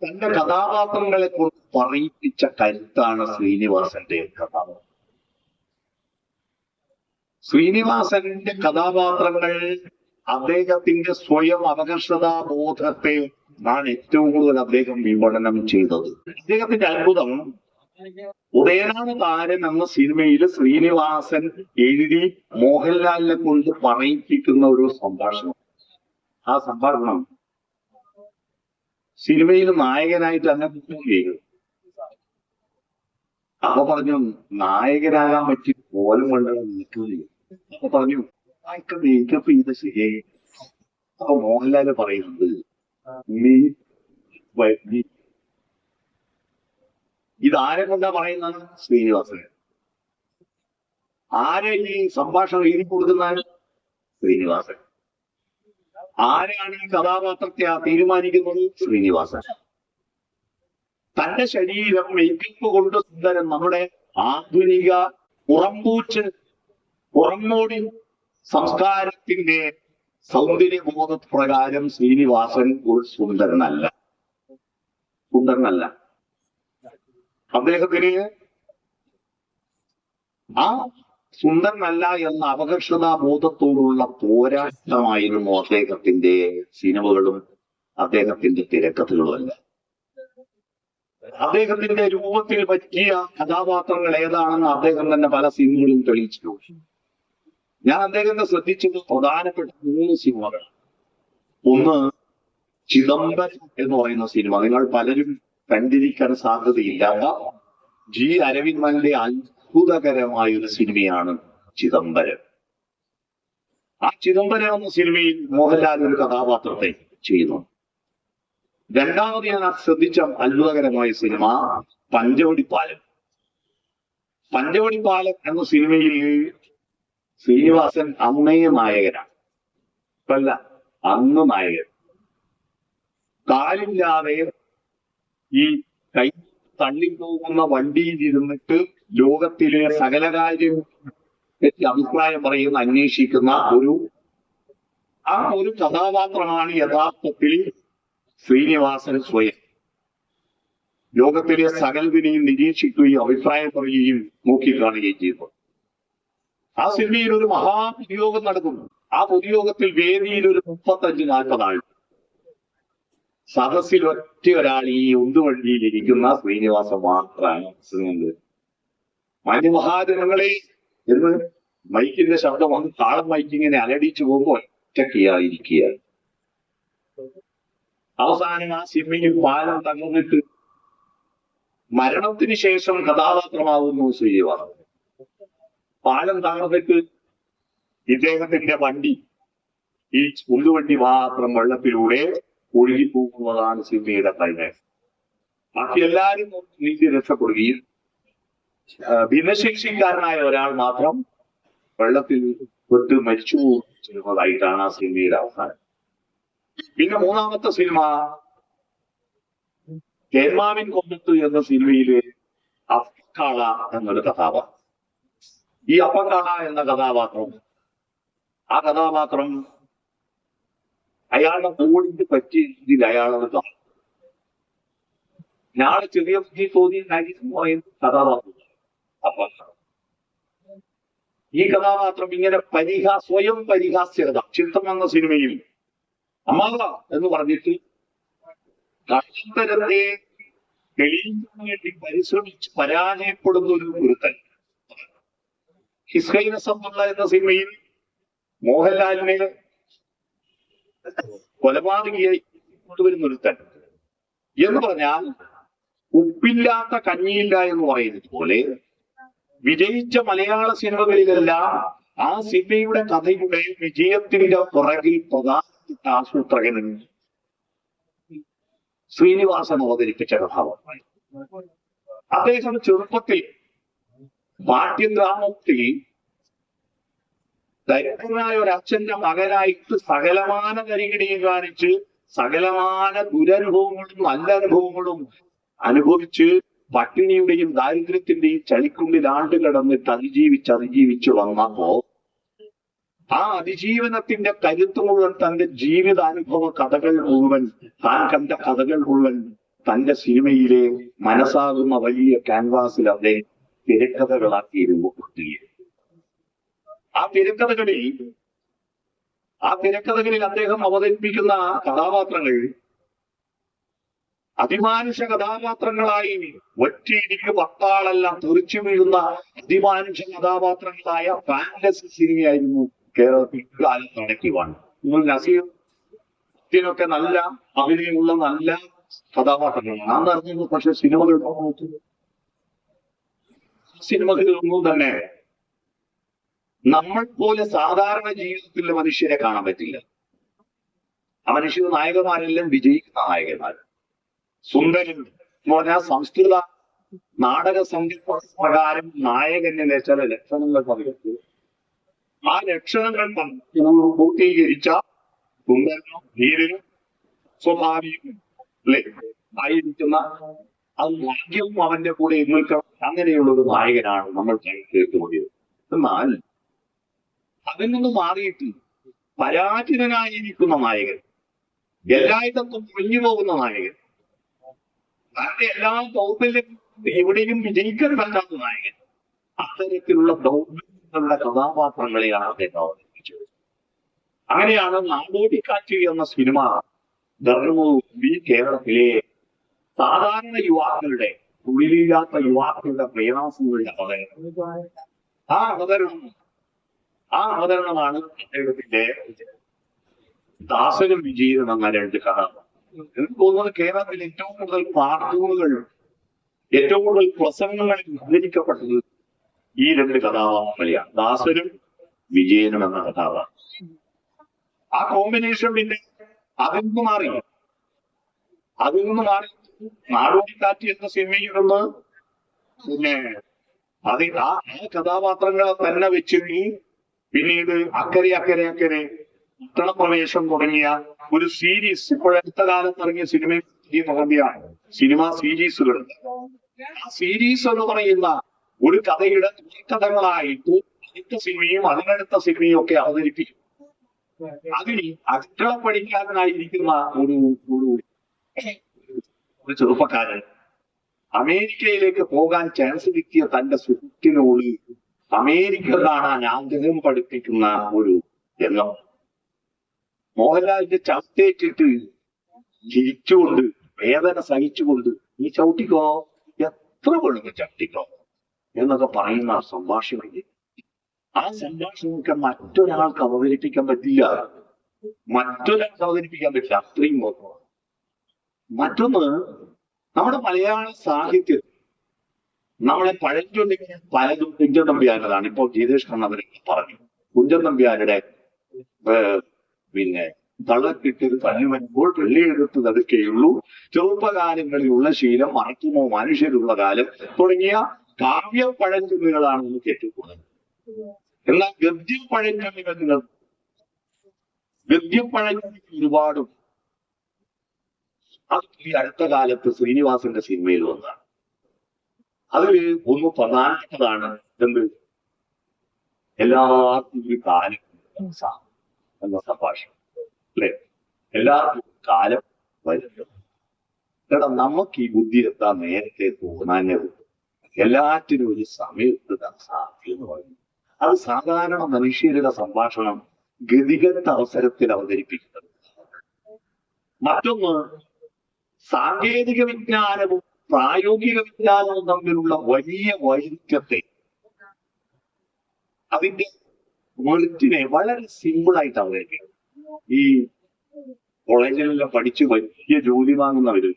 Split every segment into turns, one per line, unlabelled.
തന്റെ കഥാപാത്രങ്ങളെ കൊണ്ട് പറയിപ്പിച്ച കരുത്താണ് ശ്രീനിവാസന്റെ കഥാപാത്രം. ശ്രീനിവാസന്റെ കഥാപാത്രങ്ങൾ അദ്ദേഹത്തിന്റെ സ്വയം അപകർഷതാ ബോധത്തെ ആണ് ഏറ്റവും കൂടുതൽ അദ്ദേഹം വിപണനം ചെയ്തത്. അദ്ദേഹത്തിന്റെ അത്ഭുതം ഉദയനാണ് താരൻ എന്ന സിനിമയിൽ ശ്രീനിവാസൻ എഴുതി മോഹൻലാലിനെ കൊണ്ട് പറയിപ്പിക്കുന്ന ഒരു സംഭാഷണം. ആ സംഭാഷണം സിനിമയിൽ നായകനായിട്ട് തന്നെ ചെയ്തു. അപ്പൊ പറഞ്ഞു നായകനാകാൻ പറ്റി പോലും കൊണ്ട് നിൽക്കുകയും. അപ്പൊ പറഞ്ഞു മേക്കപ്പ് ചെയ്ത ശരിയായി. അപ്പൊ മോഹൻലാല് പറയുന്നത് ഇതാരെ കൊണ്ടാ പറയുന്നത്? ശ്രീനിവാസന്. ആരെ ഈ സംഭാഷണം എഴുതി കൊടുക്കുന്ന? ശ്രീനിവാസൻ. ആരാണ് ഈ കഥാപാത്രത്തെ തീരുമാനിക്കുന്നത്? ശ്രീനിവാസൻ. തന്റെ ശരീരം മേക്കപ്പ് കൊണ്ട് സുന്ദരൻ, നമ്മുടെ ആധുനിക പുറംമോടി സംസ്കാരത്തിന്റെ സൗന്ദര്യബോധ പ്രകാരം ശ്രീനിവാസൻ ഒരു സുന്ദരനല്ല. അദ്ദേഹത്തിന് ആ സുന്ദരനല്ല എന്ന അപകർഷതാ ബോധത്തോടുള്ള പോരാട്ടമായിരുന്നു അദ്ദേഹത്തിന്റെ സിനിമകളും അദ്ദേഹത്തിന്റെ തിരക്കഥകളുമല്ല. അദ്ദേഹത്തിന്റെ രൂപത്തിൽ പറ്റിയ കഥാപാത്രങ്ങൾ ഏതാണെന്ന് അദ്ദേഹം തന്നെ പല സിനിമകളും തെളിയിച്ചു. ഞാൻ അദ്ദേഹത്തെ ശ്രദ്ധിച്ചത് പ്രധാനപ്പെട്ട 3 സിനിമകൾ. ഒന്ന് ചിദംബരം എന്ന് പറയുന്ന സിനിമ. നിങ്ങൾ പലരും കണ്ടിരിക്കാൻ സാധ്യതയില്ലാത്ത ജി അരവിന്ദന്റെ അത്ഭുതകരമായ ഒരു സിനിമയാണ് ചിദംബരം. ആ ചിദംബരം എന്ന സിനിമയിൽ മോഹൻലാൽ ഒരു കഥാപാത്രത്തെ ചെയ്യുന്നു. രണ്ടാമത് ഞാൻ ശ്രദ്ധിച്ച അത്ഭുതകരമായ സിനിമ പഞ്ചവടിപ്പാലം. പഞ്ചവടിപ്പാലം എന്ന സിനിമയിൽ ശ്രീനിവാസൻ അന്നേ നായകനാണ്. അല്ല, അന്ന് നായകൻ. കാലില്ലാതെ ഈ കൈ തള്ളിപ്പോകുന്ന വണ്ടിയിൽ ഇരുന്നിട്ട് ലോകത്തിലെ സകല കാര്യം പറ്റി അഭിപ്രായം പറയുന്ന അന്വേഷിക്കുന്ന ഒരു കഥാപാത്രമാണ് യഥാർത്ഥത്തിൽ ശ്രീനിവാസൻ സ്വയം. ലോകത്തിലെ സകലതിനെയും നിരീക്ഷിക്കുകയും അഭിപ്രായം പറയുകയും നോക്കിക്കാണുകയും ചെയ്തു. ആ സിനിമയിൽ ഒരു മഹാപൊതുയോഗം നടക്കുന്നു. ആ പൊതുയോഗത്തിൽ വേദിയിൽ ഒരു 35-40 ആൾ. സദസ്സിൽ ഒറ്റ ഒരാൾ ഈ ഉന്തുവണ്ടിയിൽ ഇരിക്കുന്ന ശ്രീനിവാസൻ മാത്രമാണ്. മാന്യമഹാജനങ്ങളെ എന്ന് മൈക്കിന്റെ ശബ്ദം വന്ന് താളം മൈക്കിങ്ങനെ അലടിച്ചു പോകുമ്പോൾ ഒറ്റയ്ക്കായിരിക്കുക. അവസാനം ആ സിനിമയിൽ പാലം തകർന്നിട്ട് മരണത്തിന് ശേഷം കഥാപാത്രമാകുന്നു ശ്രീനിവാസൻ. പാലം തകർന്നിട്ട് ഇദ്ദേഹത്തിന്റെ വണ്ടി, ഈ ഉന്തുവണ്ടി മാത്രം വെള്ളത്തിലൂടെ ഒഴുകിപ്പോകുന്നതാണ് സിനിമയുടെ ക്ലൈമാക്സ്. ബാക്കി എല്ലാവരും നീതി രക്ഷപ്പെടുകയും ഭിന്നശേഷിക്കാരനായ ഒരാൾ മാത്രം വെള്ളത്തിൽ പെട്ട് മരിച്ചു ചെയ്യുന്നതായിട്ടാണ് ആ സിനിമയുടെ അവസാനം. പിന്നെ മൂന്നാമത്തെ സിനിമ തേന്മാവിൻ കൊമ്പത്ത് എന്ന സിനിമയിലെ അപ്പക്കാള എന്നൊരു കഥാപാത്രം. ഈ അപ്പക്കാള എന്ന കഥാപാത്രം അയാളുടെ ബോഡിക്ക് പറ്റിയ രീതിയിൽ അയാളത് കാണും. ഞാളെ ചെറിയ ബുദ്ധി തോന്നിയ കഥാപാത്രം അപ്പക്കാള. ഈ കഥാപാത്രം ഇങ്ങനെ സ്വയം പരിഹാസ്യത. ചിത്രം എന്ന സിനിമയിൽ അമ്മാവ എന്ന് പറഞ്ഞിട്ട് കള്ളത്തരത്തെ തെളിയിക്കാൻ വേണ്ടി പരിശ്രമിച്ച് പരാജയപ്പെടുന്ന ഒരു ഒരുത്തൻ. ഹിസ്കൈനസമുള്ള എന്ന സിനിമയിൽ മോഹൻലാലിനെ കൊലപാതകിയായി കൊണ്ടുവരുന്ന ഒരുത്തൻ. എന്ന് പറഞ്ഞാൽ ഉപ്പില്ലാത്ത കഞ്ഞിയില്ല എന്ന് പറയുന്നത് പോലെ വിജയിച്ച മലയാള സിനിമകളിലെല്ലാം ആ സിനിമയുടെ കഥയുടെ വിജയത്തിന്റെ പുറകിൽ പ്രധാനപ്പെട്ട ആസൂത്രകൻ ശ്രീനിവാസൻ അവതരിപ്പിച്ച കഥാപാത്രം. അദ്ദേഹം ചെറുപ്പത്തിൽ പാഠ്യഗ്രാമത്തിൽ ദരിദ്രനായ ഒരു അച്ഛന്റെ മകനായിട്ട് സകലമാന കരികിടിയും കാണിച്ച് സകലമാന ദുരനുഭവങ്ങളും നല്ല അനുഭവങ്ങളും അനുഭവിച്ച് പട്ടിണിയുടെയും ദാരിദ്ര്യത്തിന്റെയും ചളിക്കുള്ളിൽ ആണ്ട് കിടന്നിട്ട് അതിജീവിച്ച് വന്നപ്പോ ആ അതിജീവനത്തിന്റെ കരുത്ത് മുഴുവൻ തന്റെ ജീവിതാനുഭവ കഥകൾ മുഴുവൻ, താൻ കണ്ട കഥകൾ മുഴുവൻ തന്റെ സിനിമയിലെ മനസ്സാകുന്ന വലിയ ക്യാൻവാസിൽ അദ്ദേഹം തിരക്കഥകളാക്കി രൂപപ്പെടുത്തുകയാണ്. ആ തിരക്കഥകളിൽ അദ്ദേഹം അവതരിപ്പിക്കുന്ന കഥാപാത്രങ്ങൾ അതിമാനുഷ കഥാപാത്രങ്ങളായി ഒറ്റയിടിക്ക് പത്താളെല്ലാം തെറിച്ചു വീഴുന്ന അതിമാനുഷ കഥാപാത്രങ്ങളായ ഫാന്റസി സിനിമയായിരുന്നു കേരളത്തിൽ കാലത്ത് നടക്കുവാണ്. നിങ്ങൾ നസീറിനൊക്കെ നല്ല അഭിനയമുള്ള നല്ല കഥാപാത്രങ്ങളാണ് ആ നടന്നത്. പക്ഷെ സിനിമകളിലൊന്നും തന്നെ നമ്മൾ പോലെ സാധാരണ ജീവിതത്തിലെ മനുഷ്യരെ കാണാൻ പറ്റില്ല. ആ മനുഷ്യ നായകന്മാരെല്ലാം വിജയിക്കുന്ന നായകന്മാർ. സുന്ദരൻ എന്ന് പറഞ്ഞാൽ സംസ്കൃത നാടക സങ്കല്പ പ്രകാരം നായകന്റെ ചില ലക്ഷണങ്ങൾ പറയുന്നത് ആ ലക്ഷണങ്ങൾ പൂർത്തീകരിച്ച സുന്ദരനും ധീരനും സ്വാഭാവികം അല്ലെ ആയിരിക്കുന്ന അത് ഭാഗ്യവും അവന്റെ കൂടെ നിൽക്കണം. അങ്ങനെയുള്ള ഒരു നായകനാണ് നമ്മൾ കേട്ടുകൊണ്ടിരുന്നത്. എന്നാൽ അതിൽ നിന്ന് മാറിയിട്ട് പരാജിതനായിരിക്കുന്ന നായകൻ, എല്ലായിടത്തും ഒഴിഞ്ഞു പോകുന്ന നായകൻ, തന്റെ എല്ലാ ദൗർബല്യം എവിടെയും വിജയിക്കാൻ പറ്റാത്ത നായകൻ, അത്തരത്തിലുള്ള ദൗർബല്യങ്ങളുടെ കഥാപാത്രങ്ങളെയാണ് അദ്ദേഹം അവതരിപ്പിച്ചത്. അങ്ങനെയാണ് നാടോടിക്കാറ്റ് എന്ന സിനിമ കേരളത്തിലെ സാധാരണ യുവാക്കളുടെ, തൊഴിലില്ലാത്ത യുവാക്കളുടെ പ്രയാസങ്ങളുടെ അവതരണമാണ് അദ്ദേഹത്തിന്റെ ദാസനും വിജയനും എന്ന രണ്ട് കഥാപാത്രം. എനിക്ക് തോന്നുന്നത് കേരളത്തിൽ ഏറ്റവും കൂടുതൽ കാർട്ടൂണുകൾ, ഏറ്റവും കൂടുതൽ പ്രസംഗങ്ങളിൽ വിവരിക്കപ്പെട്ടത് ഈ രണ്ട് കഥാപാത്രങ്ങളെയാണ്, ദാസനും വിജയനും എന്ന കഥാപാത്രം. ആ കോമ്പിനേഷൻ പിന്നെ അതിൽ നിന്ന് മാറി നാടോടിക്കാറ്റ് എന്ന സിനിമയിൽ നിന്ന് പിന്നെ ആ കഥാപാത്രങ്ങളെ തന്നെ വെച്ചിട്ട് പിന്നീട് അക്കരെ പട്ടണപ്രവേശം തുടങ്ങിയ ഒരു സീരീസ്, ഇപ്പോഴടുത്ത കാലത്ത് ഇറങ്ങിയ സിനിമ സീരീസുകളുണ്ട്. ആ സീരീസ് എന്ന് പറയുന്ന ഒരു കഥയുടെ കഥകളായിട്ട് അടുത്ത സിനിമയും അതിനടുത്ത സിനിമയും ഒക്കെ അവതരിപ്പിക്കും. അതിൽ അടുക്കളപ്പണിക്കാരനായിരിക്കുന്ന ഒരു ചെറുപ്പക്കാരൻ അമേരിക്കയിലേക്ക് പോകാൻ ചാൻസ് കിട്ടിയ തന്റെ സുഹൃത്തിനോട് അമേരിക്ക കാണാൻ ആഗ്രഹം പഠിപ്പിക്കുന്ന ഒരു രംഗം. മോഹൻലാലിന്റെ ചവിട്ടേറ്റിട്ട് ചിരിച്ചുകൊണ്ട്, വേദന സഹിച്ചുകൊണ്ട്, നീ ചവിട്ടിക്കോ, എത്ര വേണമെങ്കിൽ ചവിട്ടിക്കോ എന്നൊക്കെ പറയുന്ന സംഭാഷണം. ആ സംഭാഷണമൊക്കെ മറ്റൊരാൾക്ക് അവതരിപ്പിക്കാൻ പറ്റില്ല. അത്രയും മോശമാണ്. മറ്റൊന്ന്, നമ്മുടെ മലയാള സാഹിത്യത്തിൽ നമ്മളെ പഴഞ്ചൊല്ലികൾ പലതും കുഞ്ചൻ നമ്പ്യാരുടേതാണ്. ഇപ്പോൾ ജീതേഷ് കണ്ണവരെ പറഞ്ഞു, കുഞ്ചൻ നമ്പ്യാരുടെ പിന്നെ തള്ളക്കിട്ടത് തല്ലി വരുമ്പോൾ വെള്ളിയെടുത്ത് തടുക്കുകയുള്ളൂ, ചെറുപ്പകാലങ്ങളിലുള്ള ശീലം മറക്കുമോ മനുഷ്യരുള്ള കാലം തുടങ്ങിയ കാവ്യ പഴഞ്ചൊല്ലുകളാണ് നമുക്ക് ഏറ്റവും കൂടുതൽ. എന്നാൽ ഗദ്യപ്പഴഞ്ചൊല്ലുകൾ ഒരുപാടും അത് ഈ അടുത്ത കാലത്ത് ശ്രീനിവാസന്റെ സിനിമയിൽ വന്നതാണ്. അതിൽ ഒന്ന് പ്രധാനപ്പെട്ടതാണ് എന്ത്, എല്ലാവർക്കും ഒരു കാലം എന്ന സംഭാഷണം അല്ലെ, എല്ലാവർക്കും കാലം വരുന്നത്. എടാ, നമുക്ക് ഈ ബുദ്ധി എത്താൻ നേരത്തെ തോന്നാനേ ഉള്ളൂ. എല്ലാറ്റിനും ഒരു സമയത്ത് സാധ്യത പറയുന്നു. അത് സാധാരണ മനുഷ്യരുടെ സംഭാഷണം ഗതികെട്ട അവസരത്തിൽ അവതരിപ്പിക്കുന്നത്. മറ്റൊന്ന്, സാങ്കേതിക വിജ്ഞാനവും പ്രായോഗിക വിജ്ഞാനവും തമ്മിലുള്ള വലിയ വൈരുദ്ധ്യത്തെ, അതിന്റെ വെളുത്തിനെ വളരെ സിമ്പിളായിട്ട് അവതരിപ്പിക്കും. ഈ കോളേജിലെല്ലാം പഠിച്ച് വലിയ ജോലി വാങ്ങുന്നവര്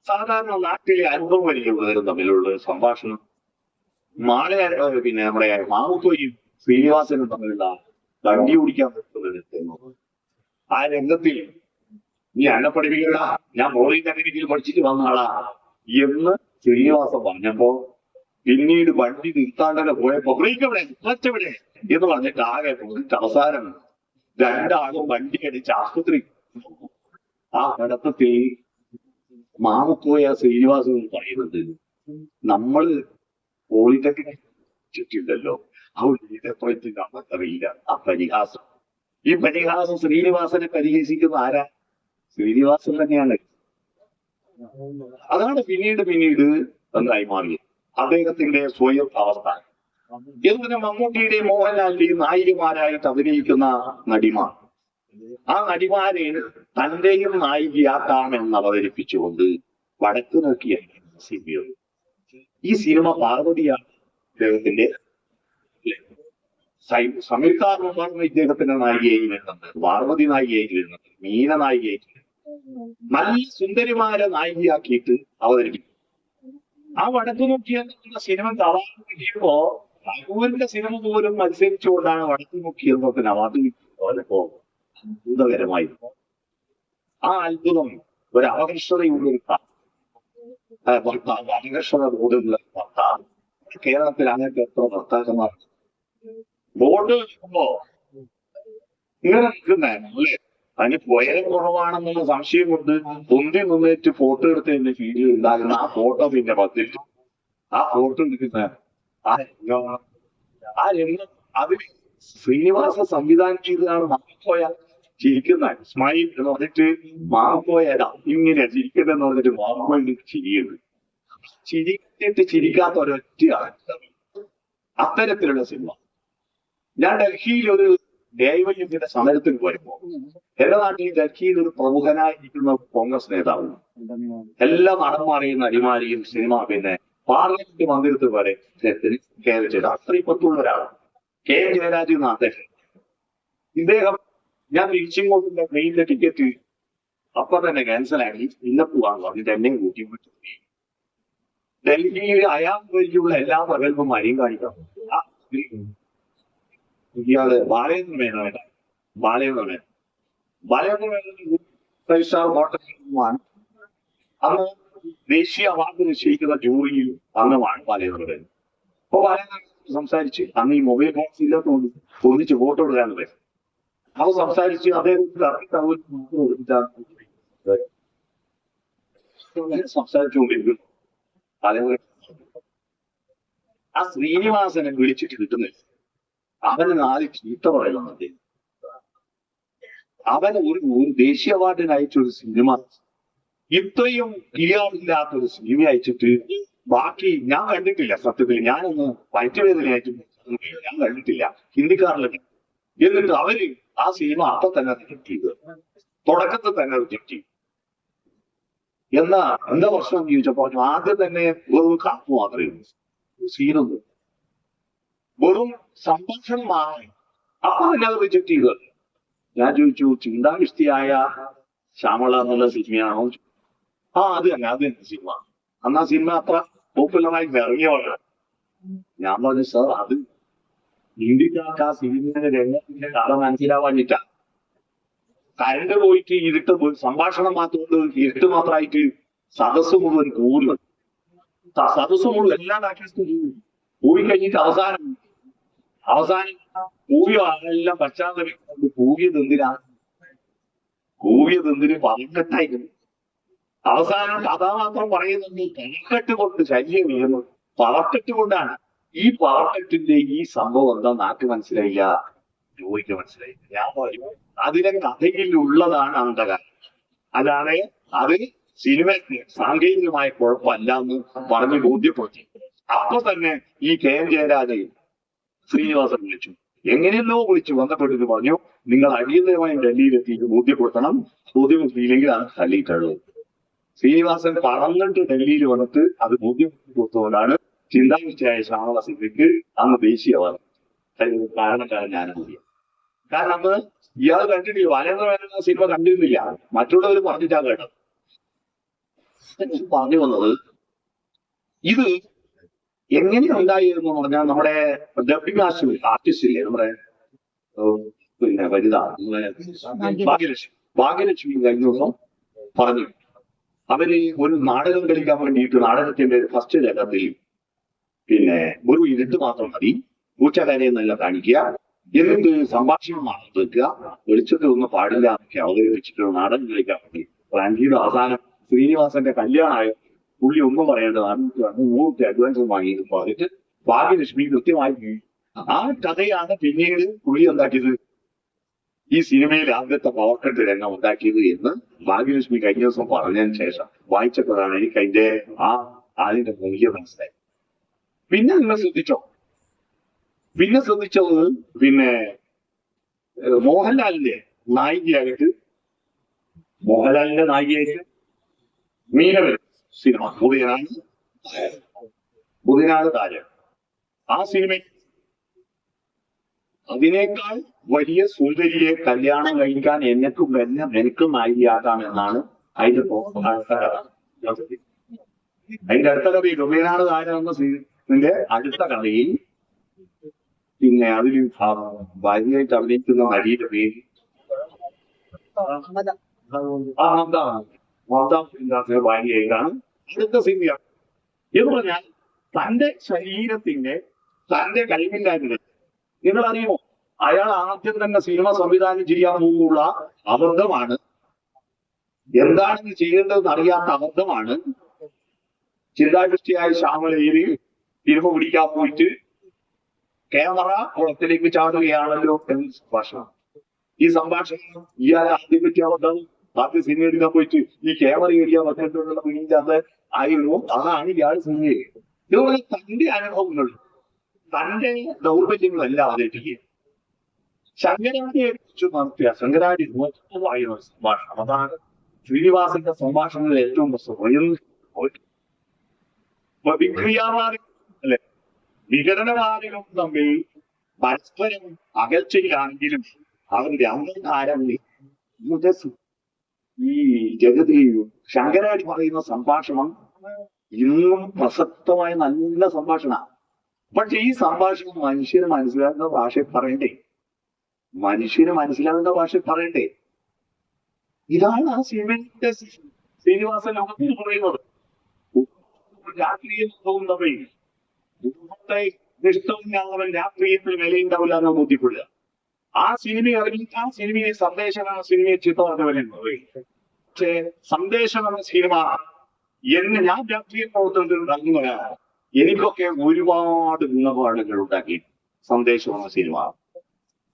സാധാരണ നാട്ടിലെ അനുഭവം വലിയുള്ളവരും തമ്മിലുള്ള സംഭാഷണം, പിന്നെ നമ്മുടെ മാമുക്കോയും ശ്രീനിവാസനും തമ്മിലുള്ള വണ്ടി ഓടിക്കാൻ പറ്റുന്ന ആ രംഗത്തിൽ നീ എന്നെ പഠിപ്പിക്കല, ഞാൻ മോളിൽ ടെക്നിക്കിൽ പഠിച്ചിട്ട് വന്ന ആളാ എന്ന് ശ്രീനിവാസൻ പറഞ്ഞപ്പോ പിന്നീട് വണ്ടി നിർത്താണ്ടന്നെ പോയപ്പോ ബ്രേക്ക് എവിടെ, ക്ലച്ച് എവിടെ എന്ന് പറഞ്ഞിട്ട് ആകെ പോയിട്ട് അവസാനം രണ്ടാളും വണ്ടി അടിച്ച് ആശുപത്രി. ആ നടത്തത്തിൽ മാമുക്കോയ ശ്രീനിവാസൻ പറയുന്നത്, നമ്മള് പോളിടെക്നിക് ചുറ്റില്ലല്ലോ, അവരുടെ നമുക്കറിയില്ല. ആ പരിഹാസം, ഈ പരിഹാസം ശ്രീനിവാസനെ പരിഹസിക്കുന്ന ആരാ? ശ്രീനിവാസൻ തന്നെയാണ്. അതാണ് പിന്നീട് എന്തായി മാറിയത് അദ്ദേഹത്തിന്റെ സ്വയം അവസ്ഥ. എന്തിന് മമ്മൂട്ടിയുടെയും മോഹൻലാലിന്റെയും നായികമാരായിട്ട് അഭിനയിക്കുന്ന നടിമാർ, ആ നടിമാരെ തന്റെയും നായികയാക്കാമെന്ന് അവതരിപ്പിച്ചുകൊണ്ട് വടക്ക് നോക്കിയ സിനിമ. ഈ സിനിമ പാർവതിയാണ് ഇദ്ദേഹത്തിന്റെ. സംയുക്ത പറഞ്ഞ ഇദ്ദേഹത്തിന്റെ നായികയായി വരുന്നുണ്ട്, പാർവതി നായികയായി വരുന്നുണ്ട്, മീന നായികയായിട്ട് നല്ല സുന്ദരിമാരെ നായികയാക്കിയിട്ട് അവതരിപ്പിക്കും. ആ വടക്കു നോക്കിയ സിനിമ അവാർഡ് കിട്ടിയപ്പോ റഘുവിന്റെ സിനിമ പോലും മത്സരിച്ചുകൊണ്ടാണ് വടക്കു നോക്കിയതൊക്കെ അവാർഡ് കിട്ടിയപ്പോ അത്ഭുതകരമായി. ആ അത്ഭുതം ഒരു അപകർഷതയുള്ള ഭർത്താവ്, അപകർഷത ബോധമുള്ള ഭർത്താവ്. കേരളത്തിൽ അങ്ങനത്തെ എത്ര ഭർത്താക്കന്മാർ വോട്ട് വെക്കുമ്പോ ഇങ്ങനെ നിൽക്കുന്നേ അല്ലേ? അതിന് ഉയരം കുറവാണെന്നുള്ള സംശയം കൊണ്ട് പൊന്തി നിന്നേറ്റ് ഫോട്ടോ എടുത്തതിന്റെ ഫീലിൽ ഉണ്ടാകുന്ന ആ ഫോട്ടോ പിന്നെ പത്തിട്ട് ആ ഫോട്ടോ എടുക്കുന്ന ആ രംഗം അതിൽ ശ്രീനിവാസ സംവിധാനം ചെയ്തതാണ്. മാറിപ്പോയ ചിരിക്കുന്ന സ്മൈൽ എന്ന് പറഞ്ഞിട്ട് മാറിപ്പോയതാ ഇങ്ങനെ ചിരിക്കണ്ടെന്ന് പറഞ്ഞിട്ട് മാറിപ്പോയിട്ട് ചിരിയുണ്ട്. ചിരിച്ചിട്ട് ചിരിക്കാത്ത ഒരൊറ്റ അത്തരത്തിലുള്ള സിനിമ. ഞാൻ ഡൽഹിയിൽ ഒരു ന്യായവൈദ്യത്തിന്റെ സമരത്തിന് പോയപ്പോ എന്റെ നാട്ടിൽ ഡൽഹിയിൽ ഒരു പ്രമുഖനായിരിക്കുന്ന കോൺഗ്രസ് നേതാവ് എല്ലാ നടന്മാരെയും നടിമാരെയും സിനിമ പിന്നെ പാർലമെന്റ് മന്ദിരത്തിൽ വരെ കയറി അത്രയും പത്തുള്ള ഒരാളാണ്. കെ ജയരാജ് എന്ന അദ്ദേഹം. ഇദ്ദേഹം ഞാൻ തിരിച്ചിങ്ങോട്ടുള്ള ട്രെയിനിന്റെ ടിക്കറ്റ് അപ്പൊ തന്നെ ക്യാൻസലാക്കി പിന്നെ പോവാന്ന് പറഞ്ഞിട്ട് എന്നെയും കൂട്ടി വിട്ടു. ഡൽഹിയിൽ അയാൾ വഴിയുള്ള എല്ലാ പ്രഗത്ഭന്മാരെയും കാണിക്കാം. ഇയാള് ബാലേന്ദ്ര മേനോൻ, ബാലേന്ദ്ര മേനോൻ 5 സ്റ്റാർ ഹോട്ടലിലുമാണ്. അന്ന് ദേശീയ അവാർഡ് നിശ്ചയിക്കുന്ന ജൂറിയിൽ അംഗമാണ് ബാലേന്ദ്ര മേനോൻ. അപ്പൊ ബാലേന്ദ്ര സംസാരിച്ച് അന്ന് ഈ മൊബൈൽ ഫോൺസ് ഇല്ലാത്തതുകൊണ്ട് ഒന്നിച്ച് ഫോട്ടോ എടുക്കാൻ പറയും. അപ്പൊ സംസാരിച്ച് അദ്ദേഹത്തിന് സംസാരിച്ചുകൊണ്ടിരിക്കുന്നു. ആ ശ്രീനിവാസനെ വിളിച്ചിട്ട് കിട്ടുന്നില്ല. അവന് 4 ചീത്ത പറയുന്നു അദ്ദേഹം. അവന് ഒരു ദേശീയ അവാർഡിന് അയച്ചൊരു സിനിമ, ഇത്രയും ഇല്ലാത്തൊരു സിനിമ അയച്ചിട്ട് ബാക്കി ഞാൻ കണ്ടിട്ടില്ല. സത്യത്തിൽ ഞാനൊന്ന് വയറ്റുവേദനയായിട്ട് ഞാൻ കണ്ടിട്ടില്ല ഹിന്ദിക്കാരിലൊക്കെ. എന്നിട്ട് അവര് ആ സിനിമ അപ്പൊ തന്നെ റിജക്ട് ചെയ്തു, തുടക്കത്തിൽ തന്നെ റിജക്ട് ചെയ്തു. എന്താ പ്രശ്നം ചോദിച്ചപ്പോ ആദ്യം തന്നെ വെറും കാപ്പ് മാത്രമേ ഉള്ളൂ, സീനൊന്നും വെറും സംഭാഷണം മാറി. അപ്പൊ തന്നെ അത് റിജക്ട് ചെയ്തു. ഞാൻ ചോദിച്ചു ചിന്താവിഷ്ടിയായ ശ്യാമള എന്നുള്ള സിനിമയാണോ? അത് തന്നെ സിനിമ. അന്ന് ആ സിനിമ അത്ര പോപ്പുലറായി ഇറങ്ങിയവളാണ്. ഞാൻ പറഞ്ഞു സാർ അത് ഹിന്ദിക്കാർക്ക് ആ സിനിമയുടെ രംഗത്തിന്റെ കഥ മനസ്സിലാവാഞ്ഞിട്ടാ. കരണ്ട് പോയിട്ട് ഇരുട്ട് സംഭാഷണം മാത്രമുണ്ട്, ഇരുട്ട് മാത്രമായിട്ട് സദസ് മുഴുവൻ കൂറുന്നു. സദസ് മുഴുവൻ എല്ലാം പോയി കഴിഞ്ഞിട്ട് അവസാനം കൂവിയെല്ലാം പശ്ചാത്തലം കൂവിയത് എന്തിന് പലക്കെട്ടായിരുന്നു. അവസാനം കഥാപാത്രം പറയുന്നത് പലക്കെട്ട് കൊണ്ട് ശല്യം വീഴുന്നു. പലക്കെട്ട് കൊണ്ടാണ്. ഈ പലക്കെട്ടിന്റെ ഈ സംഭവം എന്താ നാക്ക് മനസ്സിലായില്ല, ജോയിക്ക് മനസ്സിലായില്ല. ഞാൻ പറഞ്ഞു അതിലെ കഥയിൽ ഉള്ളതാണ് അന്ധകാരം, അതാണ് അത് സിനിമയ്ക്ക് സാങ്കേതികമായ കുഴപ്പമല്ല എന്ന് പറഞ്ഞ് ബോധ്യപ്പെടുത്തി. അപ്പൊ തന്നെ ഈ കെ എൻ ജയരാജൻ ശ്രീനിവാസൻ വിളിച്ചു, എങ്ങനെയല്ലോ വിളിച്ചു ബന്ധപ്പെട്ടിട്ട് പറഞ്ഞു നിങ്ങൾ അടിയന്തരമായി ഡൽഹിയിലെത്തി ബോധ്യപ്പെടുത്തണം, ബോധ്യപ്പെടുത്തിയില്ലെങ്കിൽ അത് തള്ളിയിട്ടുള്ളത്. ശ്രീനിവാസൻ പറഞ്ഞിട്ട് ഡൽഹിയിൽ വന്നിട്ട് അത് ബോധ്യപ്പെടുത്തി കൊടുത്തുകൊണ്ടാണ് ചിന്താവിഷ്ടയായ ശ്യാമള സിനിമയ്ക്ക് അന്ന് ദേശീയ അവാർഡ്. കാരണക്കാരൻ ഞാനറിയ. കാരണം അന്ന് ഇയാൾ കണ്ടിട്ടില്ല, ബാലേന്ദ്ര മേനോൻ സിനിമ കണ്ടിരുന്നില്ല, മറ്റുള്ളവർ പറഞ്ഞിട്ടാ കേട്ടത്. പറഞ്ഞു വന്നത് ഇത് എങ്ങനെ ഉണ്ടായിരുന്നു പറഞ്ഞാൽ നമ്മുടെ ഡബിംഗ് ആർട്ടിസ്റ്റ് ഇല്ലേ നമ്മുടെ പിന്നെ വനിത ഭാഗ്യലക്ഷ്മി കഴിഞ്ഞ ദിവസം പറഞ്ഞു അവര് ഒരു നാടകം കളിക്കാൻ വേണ്ടിയിട്ട് നാടകത്തിന്റെ ഫസ്റ്റ് രംഗത്തിൽ പിന്നെ ഒരു ഇരുട്ട് മാത്രം മതി, പൂച്ചകരയെന്നല്ല കാണിക്കുക, എന്നിട്ട് സംഭാഷണം മാത്രം വെക്കുക, വെളിച്ചത്തിൽ ഒന്നും പാടില്ല എന്നൊക്കെ അവതരിപ്പിച്ചിട്ട് നാടകം കളിക്കാൻ വേണ്ടി പ്ലാൻ ചെയ്ത് അവസാനം ശ്രീനിവാസന്റെ കല്യാണമായ പുള്ളി ഒന്നും പറയേണ്ടത് 400 അഡ്വാൻസ് വാങ്ങി പറഞ്ഞിട്ട് ഭാഗ്യലക്ഷ്മി കൃത്യമായി ആ കഥയാണ് പിന്നീട് പുള്ളി എന്താക്കിയത് ഈ സിനിമയിൽ ആദ്യത്തെ പവർക്കട്ട് രംഗം ഉണ്ടാക്കിയത് എന്ന് ഭാഗ്യലക്ഷ്മി കഴിഞ്ഞ ദിവസം പറഞ്ഞതിന് ശേഷം വായിച്ചപ്പോഴാണ് എനിക്ക് അതിന്റെ മൂല്യം മനസ്സിലായി. പിന്നെ നിങ്ങൾ ശ്രദ്ധിച്ചോ? പിന്നെ ശ്രദ്ധിച്ചത് മോഹൻലാലിന്റെ നായികയായിട്ട് മീനവൻ സിനിമ പുതിനാട് താരം. ആ സിനിമ അതിനേക്കാൾ വലിയ സുന്ദരിയെ കല്യാണം കഴിക്കാൻ എനിക്ക് നായികയാകാം എന്നാണ് അതിന്റെ അടുത്ത കഥയിൽ പുതിനാട് താരം എന്ന സീനിന്റെ അടുത്ത കഥയിൽ പിന്നെ അതിൽ ഭാര്യയായിട്ട് അഭിനയിക്കുന്ന നടിയുടെ പേര് ഭാര്യയായിട്ടാണ് അടുത്ത സിനിമ. എന്ന് പറഞ്ഞാൽ തന്റെ ശരീരത്തിന്റെ തന്റെ കഴിവില്ലായ്മ നിങ്ങൾ അറിയുമോ? അയാൾ ആദ്യം തന്നെ സിനിമ സംവിധാനം ചെയ്യാൻ പോകുള്ള അബദ്ധമാണ്, എന്താണെന്ന് ചെയ്യേണ്ടതെന്ന് അറിയാത്ത അബദ്ധമാണ് ചിന്താദൃഷ്ടിയായ ശ്യാമളയിൽ സിനിമ പിടിക്കാൻ പോയിട്ട് ക്യാമറ കുളത്തിലേക്ക് ചാടുകയാണല്ലോ എന്ന സംഭാഷണം. ഈ സംഭാഷണം ഇയാൾ ആദ്യം പറ്റിയ അബദ്ധം ആദ്യം സിനിമ എടുക്കാൻ പോയിട്ട് ഈ ക്യാമറ ഏരിയ വന്നിട്ടുള്ള പിടിക്കാത്ത ആയിരുന്നു. അതാണ് ഇയാൾ സിനിമ ഇതുപോലെ തന്റെ അനുഭവങ്ങൾ തന്റെ ദൗർബല്യങ്ങളല്ല അവതരിപ്പിക്കുക. ശങ്കരാടിയെ കുറിച്ച് നടത്തിയ ശങ്കരാടി സംഭാഷണം അതാണ് ശ്രീനിവാസന്റെ സംഭാഷണങ്ങളിൽ ഏറ്റവും പ്രശ്നം. അല്ലെ, വിഘടനവാദികളും തമ്മിൽ പരസ്പരം അകൽച്ചയിലാണെങ്കിലും അവരുടെ അന്ധകാരം ഈ ജഗതിയിൽ ശങ്കരാടി പറയുന്ന സംഭാഷണം ഇന്നും പ്രസക്തമായ നല്ല സംഭാഷണമാണ്. പക്ഷെ ഈ സംഭാഷണം മനുഷ്യന് മനസ്സിലാകുന്ന ഭാഷയിൽ പറയണ്ടേ? ഇതാണ് ആ സിനിമയുടെ ശ്രീനിവാസൻ ലോകത്തിൽ പറയുന്നത്. രാഷ്ട്രീയം തോന്നുന്നവൻ ഇഷ്ടമില്ലാത്തവൻ രാഷ്ട്രീയത്തിൽ വിലയുണ്ടാവില്ല എന്ന് ബോധ്യപ്പെടുക. ആ സിനിമയെ സന്ദേശം എന്ന സിനിമയെ ചിത്രമാക്കുന്നവരുണ്ട്. പക്ഷേ സന്ദേശം എന്ന സിനിമ ഞാൻ രാഷ്ട്രീയ പ്രവർത്തനത്തിൽ ഇറങ്ങുന്നവരാണ്. എനിക്കൊക്കെ ഒരുപാട് ഗുണപാഠങ്ങൾ ഉണ്ടാക്കി സന്ദേശം എന്ന സിനിമ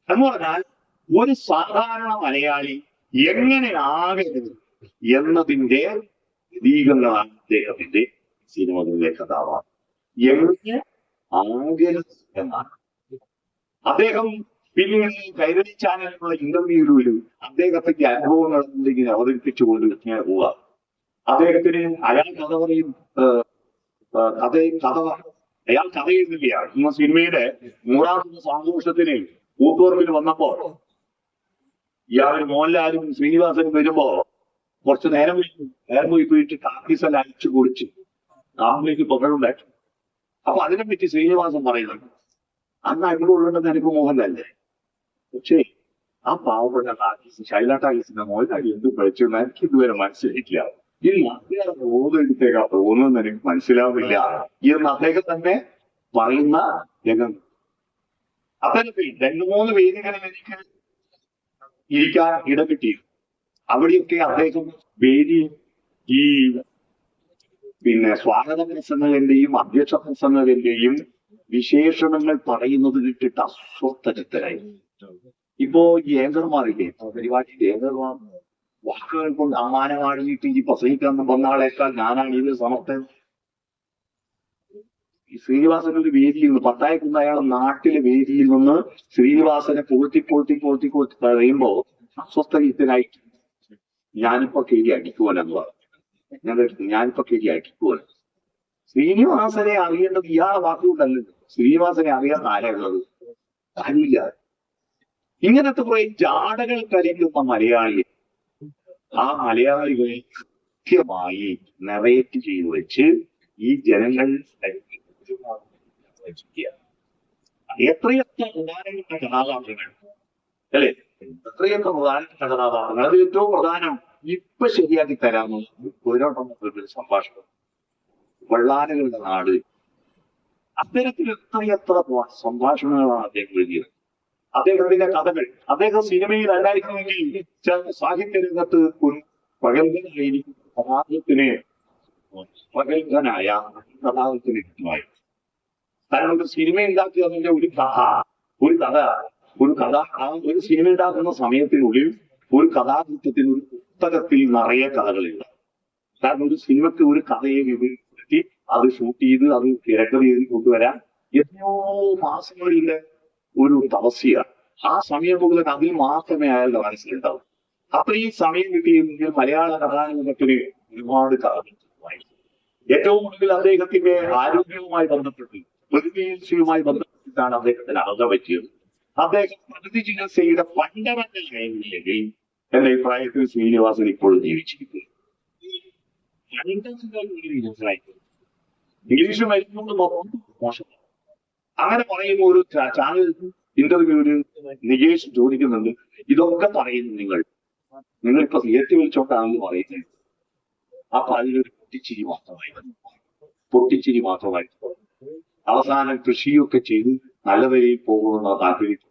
എന്ന് പറഞ്ഞാൽ ഒരു സാധാരണ മലയാളി എങ്ങനെ ആകരുത് എന്നതിന്റെ പ്രതീകങ്ങളാണ് അദ്ദേഹത്തിന്റെ സിനിമകളിലെ കഥാപാത്രം. എങ്ങനെ ആകരുത് എന്നാണ് അദ്ദേഹം പിന്നീട് കൈരളി ചാനലിലുള്ള ഇന്റർവ്യൂവിലും അദ്ദേഹത്തിന്റെ അനുഭവങ്ങൾ എന്തെങ്കിലും അവതരിപ്പിച്ചുകൊണ്ട് ഞാൻ പോവുക. അദ്ദേഹത്തിന് അയാൾ കഥ പറയും അയാൾ കഥ എഴുതുകയാണ്. ഇന്ന് സിനിമയുടെ 100ാമത്തെ ആഘോഷത്തിന് ഊട്ടുപറമ്പിൽ വന്നപ്പോ ഇയാൾ മോഹൻലാലും ശ്രീനിവാസനും വരുമ്പോ കുറച്ച് നേരം പോയിട്ട് കാക്കീസെല്ലാം അയച്ചു കുടിച്ച് നാമിലേക്ക് പകരുണ്ടായി. അപ്പൊ അതിനെപ്പറ്റി ശ്രീനിവാസൻ പറയുന്നുണ്ട്, അന്ന് അടികൊള്ളേണ്ടത് എനിക്ക് മോഹൻലാലല്ലേ, പക്ഷേ ആ പാവപ്പെട്ട ടാക്കീസ് ശൈല ടാക്കീസിന്റെ മോഹൻലാൽ എന്ത് പഠിച്ചെന്ന് എനിക്ക് ഇതുവരെ മനസ്സിലായിട്ടില്ല. ഇനി അദ്ദേഹം ബോധെടുത്തേക്കാ തോന്നുന്നത് എനിക്ക് മനസ്സിലാവില്ല എന്ന് അദ്ദേഹം തന്നെ പറയുന്ന രംഗം. അത്തരത്തിൽ 2-3 വേദികളിൽ എനിക്ക് ഇരിക്കാൻ ഇടകിട്ടി. അവിടെയൊക്കെ അദ്ദേഹം വേദി ഈ സ്വാഗത പ്രസംഗകന്റെയും അധ്യക്ഷ പ്രസംഗകന്റെയും വിശേഷണങ്ങൾ പറയുന്നത് കിട്ടിട്ട് അസ്വസ്ഥചിത്തരായി. ഇപ്പോ ഈ ഏങ്കർമാരില്ലേ, പരിപാടിയിൽ ഏങ്കർമാർ വാക്കുകൾ കൊണ്ട് അമ്മാനമാടിയിട്ട് ഈ പ്രസംഗിക്കാൻ വന്ന ആളേക്കാൾ ഞാനാണ് ഇത് സമർത്ഥൻ. ശ്രീനിവാസന്റെ ഒരു വേദിയിൽ നിന്ന് പട്ടായക്കുന്ന അയാളെ നാട്ടിലെ വേദിയിൽ നിന്ന് ശ്രീനിവാസനെ പൊളുത്തി പറയുമ്പോ അസ്വസ്ഥചിത്തനായിട്ട് ഞാനിപ്പോ കേരി അടിക്കുവാനെന്ന് പറഞ്ഞു. ഞാനിപ്പോ കേരി അടിക്കുവാൻ. ശ്രീനിവാസനെ അറിയേണ്ടത് ഇയാളെ വാക്കുകൊണ്ടല്ലല്ലോ, ശ്രീനിവാസനെ അറിയാൻ ആരാളുള്ളത്? ആരുമില്ല. ഇങ്ങനത്തെ കുറെ ജാടകൾ കളിക്കുന്ന മലയാളി ആ മലയാളികളെ കൃത്യമായി നെറേറ്റ് ചെയ്തു വെച്ച് ഈ ജനങ്ങൾ എത്രയൊക്കെ പ്രധാനപ്പെട്ട കഥാപാത്രങ്ങൾ അല്ലെ, എത്രയൊക്കെ പ്രധാനപ്പെട്ട കഥാപാത്രങ്ങൾ. അത് ഏറ്റവും പ്രധാനം ഇപ്പൊ ശരിയാക്കി തരാമെന്ന് ഒരു സംഭാഷണം. വെള്ളാനകളുടെ നാട്, അത്തരത്തിൽ എത്രയെത്ര സംഭാഷണങ്ങളാണ് അദ്ദേഹം എഴുതിയത്. അദ്ദേഹത്തിന്റെ കഥകൾ അദ്ദേഹം സിനിമയിൽ അല്ലായിരുന്നെങ്കിൽ സാഹിത്യ രംഗത്ത് ഒരു പ്രഗത്ഭനായിരിക്കും പ്രഗത്ഭനായ കഥാപാത്രത്തിന് കിട്ടുമായി. കാരണം സിനിമ ഉണ്ടാക്കിയതിന്റെ ഒരു കഥ ഒരു ഒരു സിനിമ ഉണ്ടാക്കുന്ന സമയത്തിനുള്ളിൽ ഒരു കഥാകൃത്യത്തിന് ഒരു പുസ്തകത്തിൽ നിറയെ കഥകളുണ്ട്. കാരണം ഒരു സിനിമയ്ക്ക് ഒരു കഥയെ വിപുലപ്പെടുത്തി അത് ഷൂട്ട് ചെയ്ത് അത് തിരക്കഥ ചെയ്ത് കൊണ്ടുവരാൻ എത്രയോ മാസങ്ങളിലെ ഒരു തപസ്യയാണ്. ആ സമയം മുതൽ അതിൽ മാത്രമേ അയാളുടെ മനസ്സിലുണ്ടാവും. അപ്പൊ ഈ സമയം കിട്ടിയെങ്കിൽ മലയാള കഥാരംഗത്തിന് ഒരുപാട് കഥകൾ വായിച്ചു. ഏറ്റവും ഒടുവിൽ അദ്ദേഹത്തിന്റെ ആരോഗ്യവുമായി ബന്ധപ്പെട്ട് പ്രകൃതി ചികിത്സയുമായി ബന്ധപ്പെട്ടിട്ടാണ് അദ്ദേഹത്തിന് അർഹത പറ്റിയത്. അദ്ദേഹം പ്രകൃതി ചികിത്സയുടെ ഫണ്ടമെന്റൽ കഴിഞ്ഞില്ലെങ്കിൽ എന്റെ അഭിപ്രായത്തിൽ ശ്രീനിവാസൻ ഇപ്പോഴും ജീവിച്ചിരിക്കുന്നു. ഇംഗ്ലീഷ് മരുന്നുകൊണ്ട് മോശം. അങ്ങനെ പറയുമ്പോൾ ഒരു ചാനൽ ഇന്റർവ്യൂവിൽ നികേഷ് ചോദിക്കുന്നുണ്ട്, ഇതൊക്കെ പറയുന്നു നിങ്ങളിപ്പോ തിയേറ്റർ വിളിച്ചോട്ടാണെന്ന് പറയുന്നത്. അപ്പൊ അതിലൊരു പൊട്ടിച്ചിരി മാത്രമായി അവസാനം കൃഷിയൊക്കെ ചെയ്ത് നല്ല നിലയിൽ പോകുമെന്ന താല്പര്യം.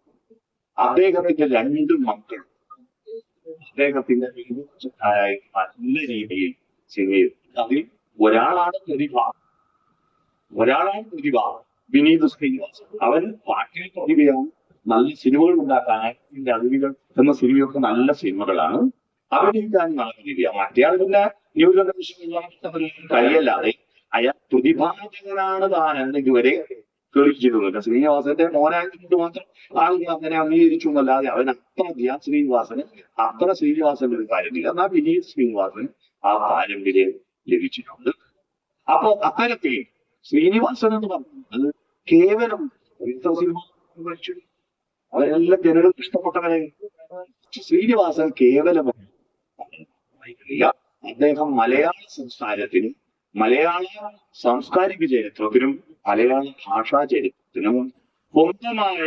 അദ്ദേഹത്തിന്റെ 2 മക്കൾ അദ്ദേഹത്തിന്റെ നല്ല രീതിയിൽ ചെയ്യും. അതിൽ ഒരാളാണ് പ്രതിഭ വിനീത് ശ്രീനിവാസൻ. അവന് പാട്ടിൽ പ്രതിഭയാണ്. നല്ല സിനിമകൾ ഉണ്ടാക്കാൻ ആക്ടിന്റെ അറിവികൾ എന്ന സിനിമയൊക്കെ നല്ല സിനിമകളാണ്. അഭിനയിക്കാൻ നല്ല പ്രതിഭയാണ്. മറ്റേയാൾ പിന്നെ കഴിയല്ലാതെ അയാൾ പ്രതിഭാജകനാണ് താൻ എന്നിതുവരെ തെളിയിച്ചിരുന്നില്ല. ശ്രീനിവാസന്റെ മോനായിട്ട് മാത്രം ആളുകൾ അങ്ങനെ അംഗീകരിച്ചു എന്നല്ലാതെ അവൻ അത്ര ശ്രീനിവാസന്റെ ഒരു കാര്യമില്ല. എന്നാൽ വിനീത് ശ്രീനിവാസൻ ആ പാരമ്പര്യം ലഭിച്ചിട്ടുണ്ട്. അപ്പോ അത്തരത്തിൽ ശ്രീനിവാസൻ എന്ന് പറയുന്നത് കേവലം സിനിമ അവരെല്ലാം ജനങ്ങൾക്ക് ഇഷ്ടപ്പെട്ടവരെ. ശ്രീനിവാസൻ കേവലം അദ്ദേഹം മലയാള സംസ്കാരത്തിനും മലയാള സാംസ്കാരിക ചരിത്രത്തിനും മലയാള ഭാഷാ ചരിത്രത്തിനും സ്വന്തമായ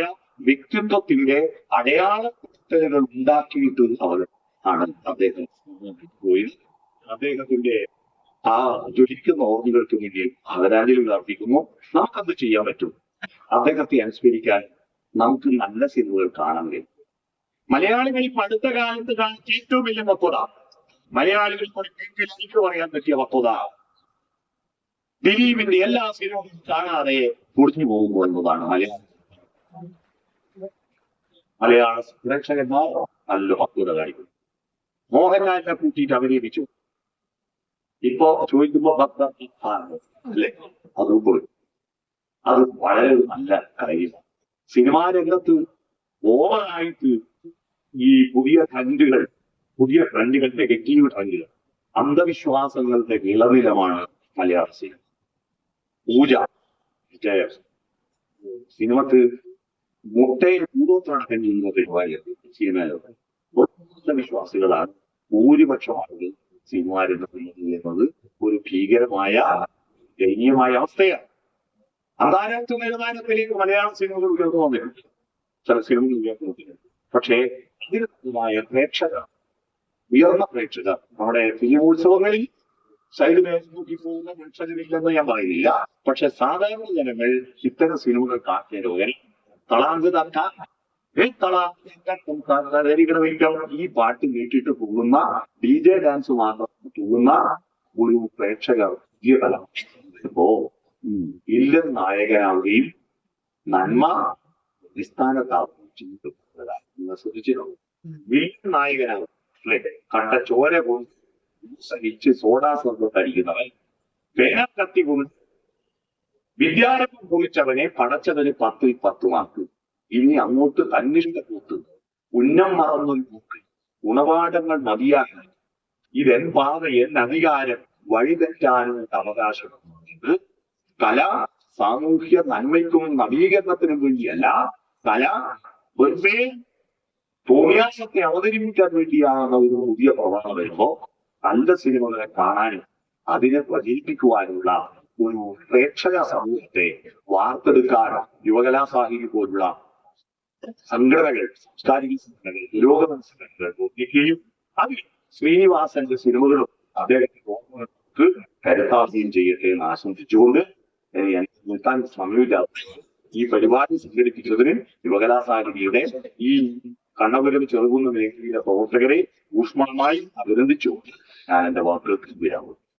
വ്യക്തിത്വത്തിന്റെ അടയാളപ്പെടുത്തലുകൾ ഉണ്ടാക്കിയിട്ട് ആണ് അദ്ദേഹം പോയി. അദ്ദേഹത്തിന്റെ ആ ജ്വലിക്കുന്ന ഓർമ്മകൾക്ക് വേണ്ടി ആദരാഞ്ജലികൾ അർപ്പിക്കുന്നു. നമുക്കത് ചെയ്യാൻ പറ്റും. അദ്ദേഹത്തെ അനുസ്മരിക്കാൻ നമുക്ക് നല്ല സിനിമകൾ കാണാൻ കഴിയും. മലയാളികൾ ഇപ്പൊ അടുത്ത കാലത്ത് കാണിച്ച ഏറ്റവും വലിയ വസ്തുത, മലയാളികൾ എനിക്ക് പറയാൻ പറ്റിയ വസ്തുത, ദിലീപിന്റെ എല്ലാ സിനിമകളും കാണാതെ പൊടിഞ്ഞു പോകുമ്പോൾ എന്നതാണ്. മലയാള പ്രേക്ഷകന്മാർ നല്ല വസ്തുത കാണിക്കുന്നു. മോഹൻലാലിനെ കൂട്ടിയിട്ട് അഭിനയിപ്പിച്ചു. ഇപ്പൊ ചോദിക്കുമ്പോ അല്ലേ, അത് വളരെ നല്ല കാര്യമാണ്. സിനിമാ രംഗത്ത് ഓവറായിട്ട് ഈ പുതിയ ട്രെൻഡുകൾ നെഗറ്റീവ് ട്രെൻഡുകൾ, അന്ധവിശ്വാസങ്ങളുടെ വിളനിലമാണ് മലയാള സിനിമ. പൂജ സിനിമക്ക് മുട്ടയിൽ പൂർവ്വത്തടക്കം ചെയ്യുന്ന പരിപാടിയാണ് സിനിമയിലൂടെ. അന്ധവിശ്വാസികളാണ് ഭൂരിപക്ഷം ആളുകൾ സിനിമാ രംഗത്ത് എന്നത് ഒരു ഭീകരമായ ദയനീയമായ അവസ്ഥയാണ്. അന്താരാഷ്ട്ര നിലവാരത്തിലേക്ക് മലയാള സിനിമകൾ ഉയർന്നു വന്നിട്ടുണ്ട്. ചില സിനിമകൾ ഉയർന്നു വന്നിട്ടുണ്ട്. പക്ഷേ അതിനുമായ ഉയർന്ന പ്രേക്ഷകർ നമ്മുടെ ഫിലിമോത്സവങ്ങളിൽ സൈഡ് ബാഗ് നോക്കി പോകുന്ന പ്രേക്ഷകരില്ലെന്ന് ഞാൻ പറയുന്നില്ല. പക്ഷെ സാധാരണ ജനങ്ങൾ ഇത്തരം സിനിമകൾ കാത്തിരുവൽ ഈ പാട്ട് കേട്ടിട്ട് പോകുന്ന DJ ഡാൻസ് മാത്രം പോകുന്ന ഒരു പ്രേക്ഷകർ പുതിയ തലം ഇപ്പോ വില്ലൻ നായകനാവുകയും നന്മ അടിസ്ഥാനത്താവുകയും ചെയ്തിട്ടുള്ളതാണ്. ശ്രദ്ധിച്ചിട്ടുള്ളൂ. വില്ലൻ നായകനാവും കണ്ട ചോര കൊണ്ട് സഹിച്ച് സോഡാ സർബത്ത് അടിക്കുന്നവൻ, വേനക്കത്തി കൊണ്ട് വിദ്യാരംഭം കുറിച്ചവനെ പടച്ചവന് 10ൽ 10 മാർക്ക്. ഇനി അങ്ങോട്ട് തന്നിഷ്ട കൂത്ത്, ഉന്നം മറന്നൊരു കൂക്ക്, ഗുണപാഠങ്ങൾ മതിയാകാൻ, ഇതെൻ പാത എൻ അധികാരം, വഴിതെറ്റാനുള്ള അവകാശം. കല സാമൂഹ്യ നന്മയ്ക്കും നവീകരണത്തിനും വേണ്ടിയല്ല. കല വെറുതെ തോന്നിയാസത്തെ അവതരിപ്പിക്കാൻ വേണ്ടിയാണെന്ന ഒരു പുതിയ പ്രവണത വരുമ്പോ നല്ല സിനിമകളെ കാണാനും അതിനെ പ്രചരിപ്പിക്കുവാനുള്ള ഒരു പ്രേക്ഷക സമൂഹത്തെ വാർത്തെടുക്കാൻ യുവകലാസാഹിത്യ പോലുള്ള സംഘടനകൾ, സാംസ്കാരിക സംഘടനകൾ, പുരോഗമന സംഘടനകൾ ഒന്നിക്കുകയും അതിൽ ശ്രീനിവാസന്റെ സിനിമകളും അദ്ദേഹത്തിന്റെ കരുത്താക്കുകയും ചെയ്യട്ടെ എന്ന് ആശംസിച്ചുകൊണ്ട് എനിക്ക് നിർത്താൻ സമയമില്ല. ഈ പരിപാടി സംഘടിപ്പിച്ചതിന് യുവകലാസാഹിതിയുടെ ഈ കണ്ണപുരം ചെറുകുന്ന മേഖലയിലെ പ്രവർത്തകരെ ഊഷ്മളമായി അഭിനന്ദിച്ചു ഞാൻ എന്റെ വാക്കുകൾക്ക് വിരാമം.